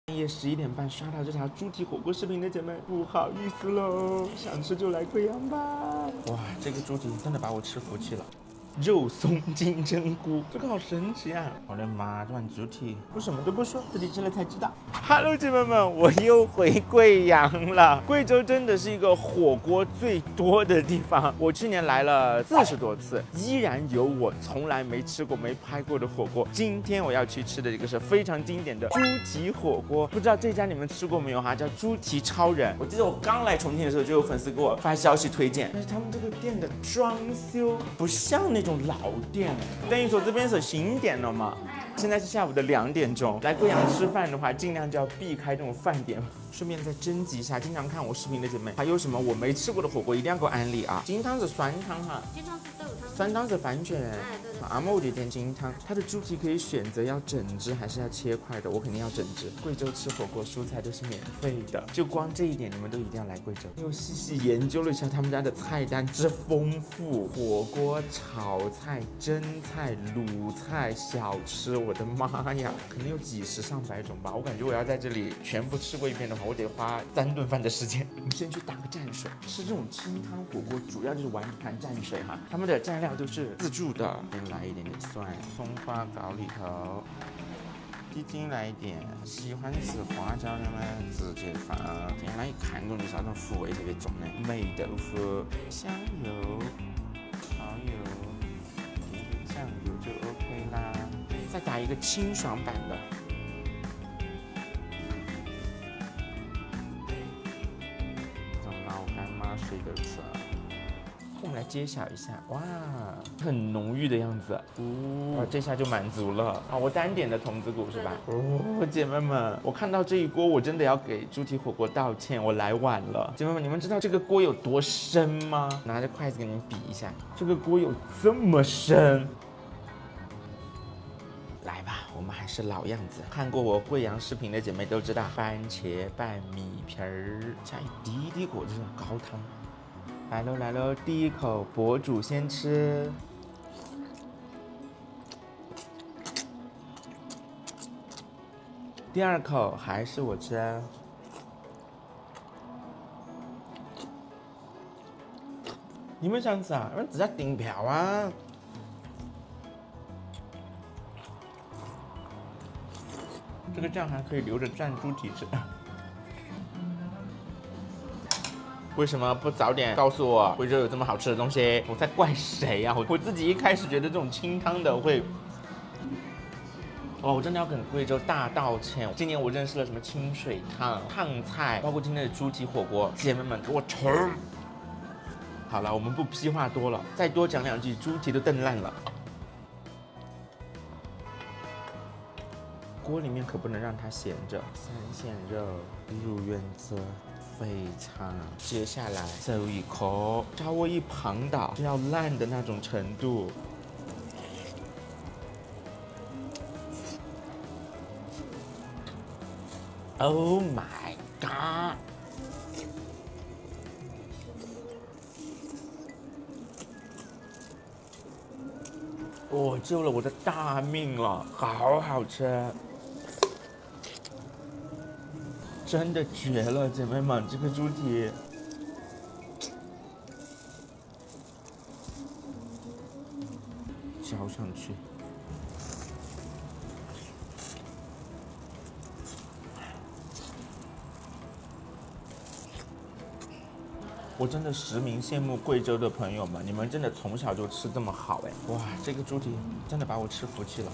半夜11点半刷到这条猪蹄火锅视频的姐妹，不好意思喽，想吃就来贵阳吧。哇，这个猪蹄真的把我吃服气了。肉松金针菇，这个好神奇啊！我的妈，这碗猪蹄，我什么都不说，自己吃了才知道。Hello， 姐妹们，我又回贵阳了。贵州真的是一个火锅最多的地方。我去年来了40多次，依然有我从来没吃过、没拍过的火锅。今天我要去吃的这个是非常经典的猪蹄火锅，不知道这家你们吃过没有哈？叫猪蹄超人。我记得我刚来重庆的时候，就有粉丝给我发消息推荐，但是他们这个店的装修不像那种老店，等于说这边是新店了嘛。现在是下午的2点钟，来贵阳吃饭的话，尽量就要避开这种饭点。顺便再征集一下，经常看我视频的姐妹，还有什么我没吃过的火锅，一定要给我安利啊！金汤是酸汤哈，金汤是豆汤，酸汤是番茄。哎对。阿嬷的点金汤，它的猪蹄可以选择要整只还是要切块的，我肯定要整只。贵州吃火锅蔬菜都是免费的，就光这一点你们都一定要来贵州。又细细研究了一下他们家的菜单之丰富，火锅、炒菜、蒸菜、卤菜、小吃，我的妈呀，可能有几十上百种吧。我感觉我要在这里全部吃过一遍的话，我得花3顿饭的时间。我们先去打个蘸水，吃这种清汤火锅主要就是玩一盘蘸水哈，他们的蘸料都是自助的。先来一点点蒜，葱花搞里头，鸡精来一点，喜欢吃花椒的呢直接放。天哪，一看中就是那种腐味特别重的霉豆腐，香油、蚝油，点点酱油就 OK 啦。再打一个清爽版的。这种老干妈水豆吃。我们来揭晓一下，哇，很浓郁的样子，哇，这下就满足了啊！我单点的童子骨是吧？哦，姐妹们，我看到这一锅，我真的要给猪蹄火锅道歉，我来晚了。姐妹们，你们知道这个锅有多深吗？拿着筷子给你们比一下，这个锅有这么深。来吧，我们还是老样子。看过我贵阳视频的姐妹都知道，番茄拌米皮儿，加一滴滴果这种高汤。来喽来喽，第一口博主先吃。第2口还是我吃。你们想吃啊？你们直接订票啊！这个酱还可以留着蘸猪蹄吃。为什么不早点告诉我贵州有这么好吃的东西？我在怪谁呀？我自己一开始觉得这种清汤的会，哦，我真的要跟贵州大道歉。今年我认识了什么清水烫、烫菜，包括今天的猪蹄火锅，姐妹们给我吃！好了，我们不屁话多了，再多讲2句，猪蹄都炖烂了。锅里面可不能让它闲着，三鲜肉、入院子。非常，接下来走一口，稍微一旁倒就要烂的那种程度。Oh my god！ 我救了我的大命了，好好吃。真的绝了，姐妹们，这个猪蹄浇上去，我真的实名羡慕贵州的朋友们，你们真的从小就吃这么好哎！哇，这个猪蹄真的把我吃服气了。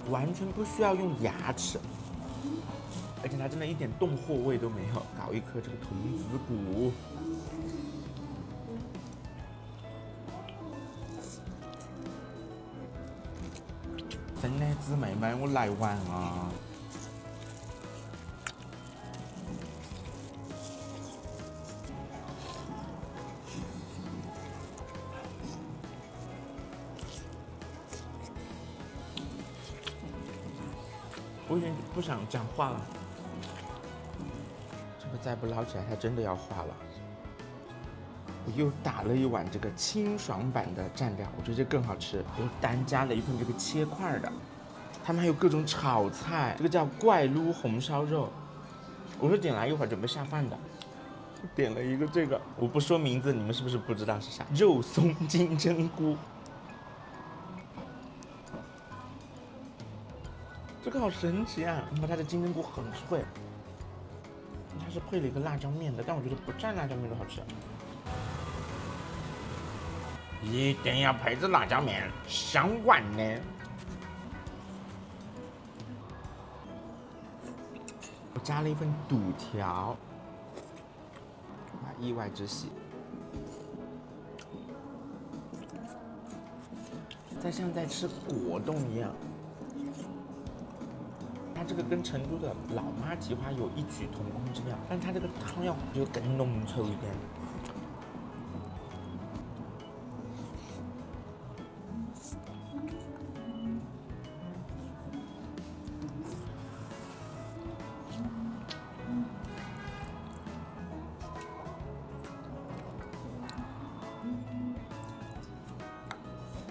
完全不需要用牙齿，而且它真的一点动货味都没有。搞一颗这个童子骨，真的姊妹们，我来晚啊！我已经不想讲话了，这个再不捞起来，它真的要化了。我又打了一碗这个清爽版的蘸料，我觉得这更好吃。我单加了一份这个切块的，他们还有各种炒菜，这个叫怪撸红烧肉，我是点来一会儿准备下饭的。点了一个这个，我不说名字，你们是不是不知道是啥？肉松金针菇，这个好神奇啊！因为它的金针菇很脆，它是配了一个辣椒面的，但我觉得不蘸辣椒面都好吃。一定要配着辣椒面，香完呢。我加了一份肚条，哇，意外之喜。像在吃果冻一样。它这个跟成都的老妈蹄花有异曲同工之妙，但它这个汤要就更浓稠一点。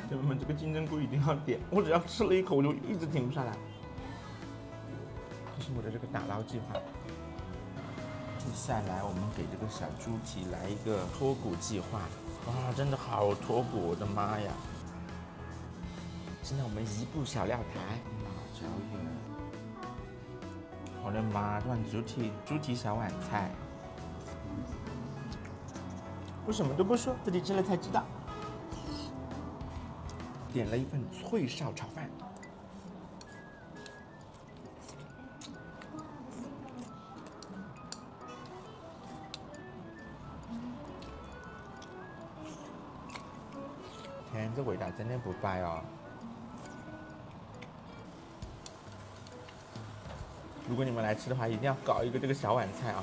姐妹们，这个金针菇一定要点，我只要吃了一口，我就一直停不下来。这是我的这个打捞计划。接下来我们给这个小猪蹄来一个脱骨计划。哇，真的好脱骨，我的妈呀！现在我们一步小料台，辣椒油。我的妈，这碗猪蹄小碗菜。我什么都不说，自己吃了才知道。点了一份脆哨炒饭，天，这味道真的不摆哦！如果你们来吃的话，一定要搞一个这个小碗菜啊！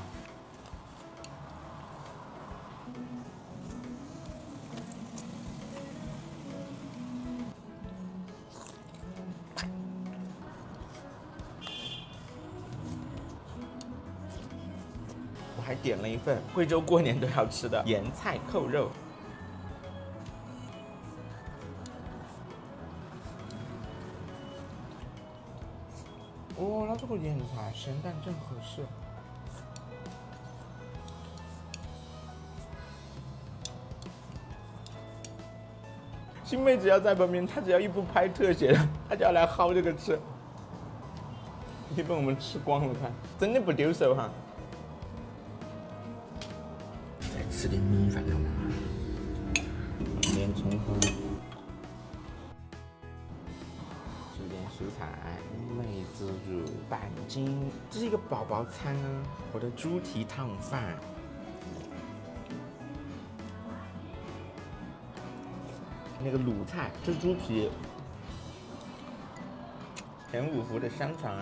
我还点了一份贵州过年都要吃的盐菜扣肉。哦，那这个盐菜咸淡正合适。新妹只要在旁边，她只要一不拍特写，她就要来薅这个吃。已经被我们吃光了，看，真的不丢手哈。再吃点米饭好吗？点葱花，吃点蔬菜，梅子肉半斤，这是一个宝宝餐啊。我的猪蹄烫饭。那个卤菜，这是猪皮，前五福的香肠，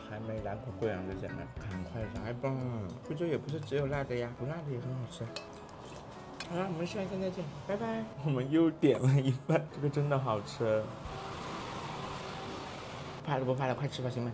还没来过贵阳的姐妹，赶快来吧！贵州也不是只有辣的呀，不辣的也很好吃。好了，我们下一次再见，拜拜。我们又点了一份，这个真的好吃。拍了不拍了，快吃吧，兄妹。